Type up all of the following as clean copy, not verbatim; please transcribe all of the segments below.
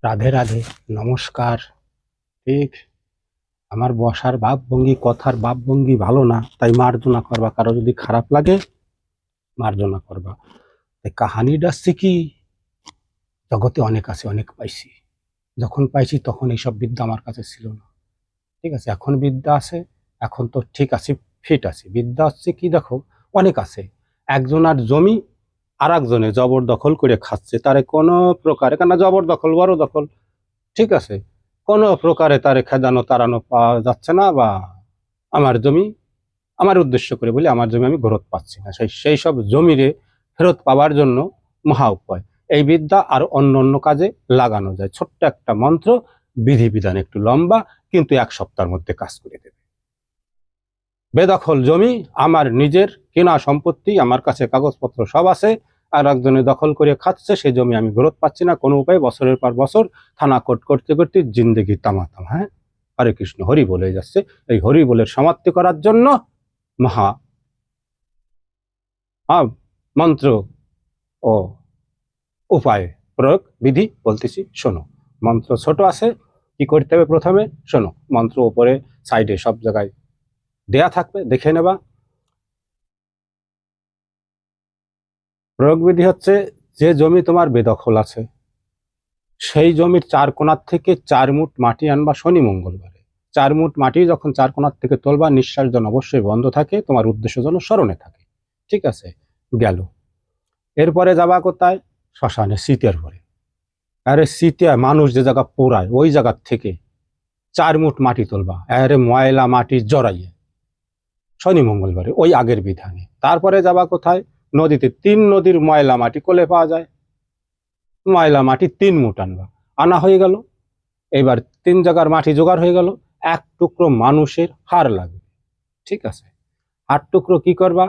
রাধে রাধে, নমস্কার। ঠিক, আমার বসার ভাবভঙ্গি, কথার ভাবভঙ্গি ভালো না, তাই মার্জনা করবা। কারো যদি খারাপ লাগে মার্জনা করবা। তাই কাহানিটা হচ্ছে কি, জগতে অনেক আছে, অনেক পাইছি। যখন পাইছি তখন এইসব বিদ্যা আমার কাছে ছিল না। ঠিক আছে, এখন বিদ্যা আছে। এখন তো ঠিক আছে, ফিট আছে। বিদ্যা হচ্ছে কি, দেখো, অনেক আছে। একজনের জমি আর একজনে জবরদখল করে খাচ্ছে, তারে কোনো প্রকারে, কেন জবরদখল বড় দখল, ঠিক আছে, কোনো প্রকারে তারে খেদানো তাড়ানো পাওয়া যাচ্ছে না। বা আমার জমি আমার উদ্দেশ্য করে বলি, আমার জমি আমি ফেরত পাচ্ছি না, সেই সব জমিরে ফেরত পাওয়ার জন্য মহা উপায় এই বিদ্যা আর অন্য অন্য কাজে লাগানো যায়। ছোট্ট একটা মন্ত্র, বিধিবিধান একটু লম্বা, কিন্তু 1 সপ্তাহের মধ্যে কাজ করে দেবে। বেদখল জমি আমার নিজের, কেনা সম্পত্তি, আমার কাছে কাগজপত্র সব আছে। আর একজনে দখল করে খাচ্ছে, সেই জমি আমি ফেরত পাচ্ছি না কোনো উপায়। বছরের পর বছর থানা কোর্ট করতে করতে জিন্দেগি তামাতাম। হ্যাঁ, হরে কৃষ্ণ, হরি বলে যাচ্ছে। এই হরি বলের সমাপ্তি করার জন্য মহা মন্ত্র ও উপায় প্রয়োগ বিধি বলতেছি, শোনো। মন্ত্র ছোট আছে, কি করতে হবে প্রথমে শোনো। মন্ত্র উপরে সাইডে সব জায়গায় দেয়া থাকবে, দেখে নেবা। প্রয়োগ বিধি হচ্ছে, যে জমি তোমার বেদখল আছে, সেই জমির 4 কোণার থেকে 4 মুঠ মাটি আনবা শনি মঙ্গলবারে। 4 মুঠ মাটি যখন 4 কোণার থেকে তোলবা, নিঃশ্বাস যেন অবশ্যই বন্ধ থাকে, তোমার উদ্দেশ্য যেন স্মরণে থাকে। ঠিক আছে, গেল। এরপরে যাবা কোথায়? শ্মশানে, শীতের পরে। আরে শীতে মানুষ যে জায়গা পোড়ায়, ওই জায়গার থেকে 4 মুঠ মাটি তুলবা, আরে ময়লা মাটি জড়াইয়ে, শনি মঙ্গলবারে, ওই আগের বিধানে। তারপরে যাবা কোথায়? নদীতে। 3 নদীর ময়লা মাটি কোলে পাওয়া যায়, ময়লা মাটি 3 মুঠ আনবা। আনা হয়ে গেল। এবার 3 জায়গার মাটি জোগাড় হয়ে গেল। 1 টুকরো মানুষের হাড় লাগবে। ঠিক আছে, হাড় টুকরো কি করবা?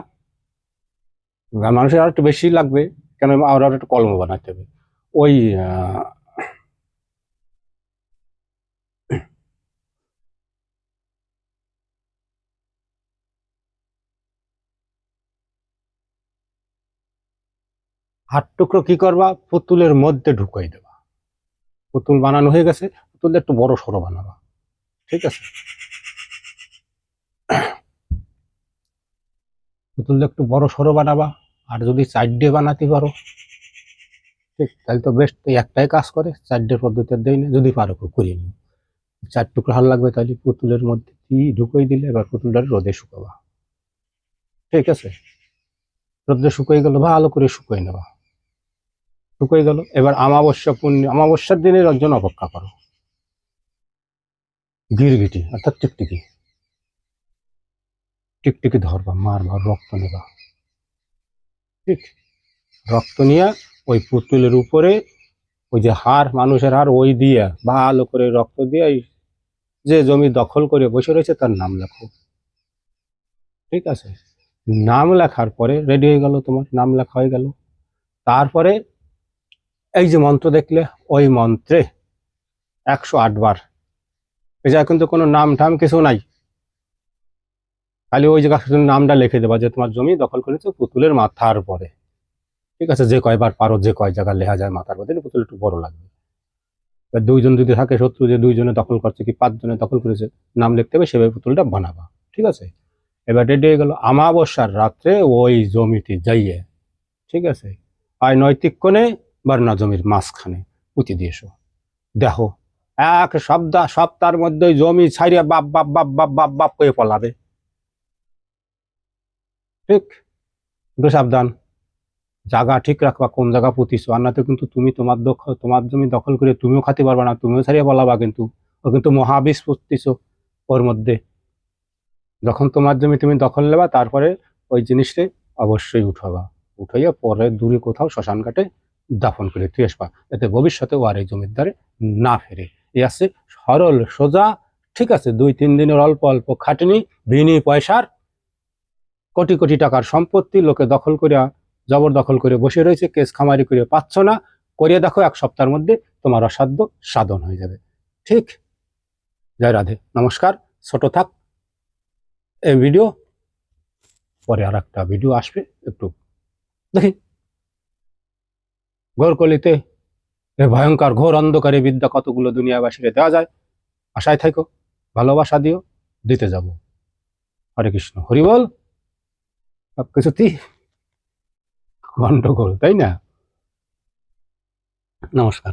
মানুষের আর একটু বেশি লাগবে, কেন আর একটু কলম বানাতে হবে। ওই হাড় টুকরো কি করবা? পুতুলের মধ্যে ঢুকাই দেবা। পুতুল বানানো হয়ে গেছে, পুতুলটা একটু বড় সড়ো বানাবা। ঠিক আছে, পুতুলটা একটু বড় সড়ো বানাবা। আর যদি 4D বানাতে পারো, ঠিক, তাহলে তো বেস্ট। একটাই কাজ করে, 4D পদ্ধতি দেয় না, যদি পারো করিয়ে নিও। 4 টুকরো হাল লাগবে, তাহলে পুতুলের মধ্যে ঢুকাই দিলে এবার পুতুলটা রোদে শুকাবা। ঠিক আছে, রোদে শুকাই গেল, ভালো করে শুকাই নেবা। শুকাই গেল, এবার অমাবস্যার দিনের জন্য অপেক্ষা করো। গিরগিটি অর্থাৎ টিকটিকি, টিকটিকি ধরবা, মারবা, রক্ত নেবা। ঠিক, রক্ত নিয়ে ওই পুতুলের উপরে, ওই যে হাড়, মানুষের হাড়, ওই দিয়ে ভালো করে রক্ত দিয়ে যে জমি দখল করে বসে রয়েছে তার নাম লেখো। ঠিক আছে, নাম লেখার পরে রেডি হয়ে গেল, তোমার নাম লেখা হয়ে গেল। তারপরে এই যে মন্ত্র দেখলে, ওই মন্ত্রে 108 বার, এটা কিন্তু কোনো নাম ঠাম কিছু নাই, খালি ওই জায়গা নামটা লিখে দেবা যে তোমার জমি দখল করেছে পুতুলের মাথার পরে। ঠিক আছে, যে কয়বার পারো, যে কয় জায়গা লেখা যায় মাথার পরে, পুতুল একটু বড় লাগবে। দুইজন যদি থাকে শত্রু, যে দুইজনে দখল করছে কি 5 জনে দখল করেছে, নাম লিখতে হবে, সেভাবে পুতুলটা বানাবা। ঠিক আছে, এবার রেডি হয়ে গেল। আমাবস্যার রাত্রে ওই জমিতে যাইয়ে, ঠিক আছে, আর নৈতিক কোণে বার্না জমির মাঝখানে পুঁতি দিয়েছো। দেখো, 1 সপ্তাহের মধ্যে জমি ছাড়িয়ে বাপ বাপ বাপ বাপ বাপ বাপ করে পলাবে। ঠিক, একটু সাবধান, জায়গা ঠিক রাখবা, কোন জায়গা পুঁতিছো। আর না তো কিন্তু তুমি তোমার জমি দখল করে তুমিও খাতে পারবা না, তুমিও ছাড়িয়ে বলাবা। কিন্তু ও কিন্তু মহাবিষ পুঁততিছো ওর মধ্যে। যখন তোমার জমি তুমি দখল নেবা, তারপরে ওই জিনিসটা অবশ্যই উঠাবা। উঠাইয়া পরে দূরে কোথাও শ্মশান ঘাটে দাফন করে তুই আসবা, যাতে ভবিষ্যতে ও আর এই জমির দ্বারে না ফেরে। এই আছে সরল সোজা। ঠিক আছে, 2-3 দিনের অল্প অল্প খাটনি, বিনি পয়সার, কোটি কোটি টাকার সম্পত্তি লোকে দখল করিয়া জবরদখল করে বসে রয়েছে, কেস খামারি করে পাচ্ছ না। করিয়ে দেখো, 1 সপ্তাহের মধ্যে তোমার অসাধ্য সাধন হয়ে যাবে। ঠিক, জয় রাধে, নমস্কার। ছোট থাক এই ভিডিও, পরে আর একটা ভিডিও আসবে, একটু দেখি। গড়কলিতে এ ভয়ঙ্কর ঘোর অন্ধকারে বিদ্যা কতগুলো দুনিয়াবাসীকে দেওয়া যায়। আশায় থাকো, ভালোবাসা দিও, দিতে যাব। হরে কৃষ্ণ, হরি বল। সবকিছুতেই গন্ডগোল, তাই না? নমস্কার।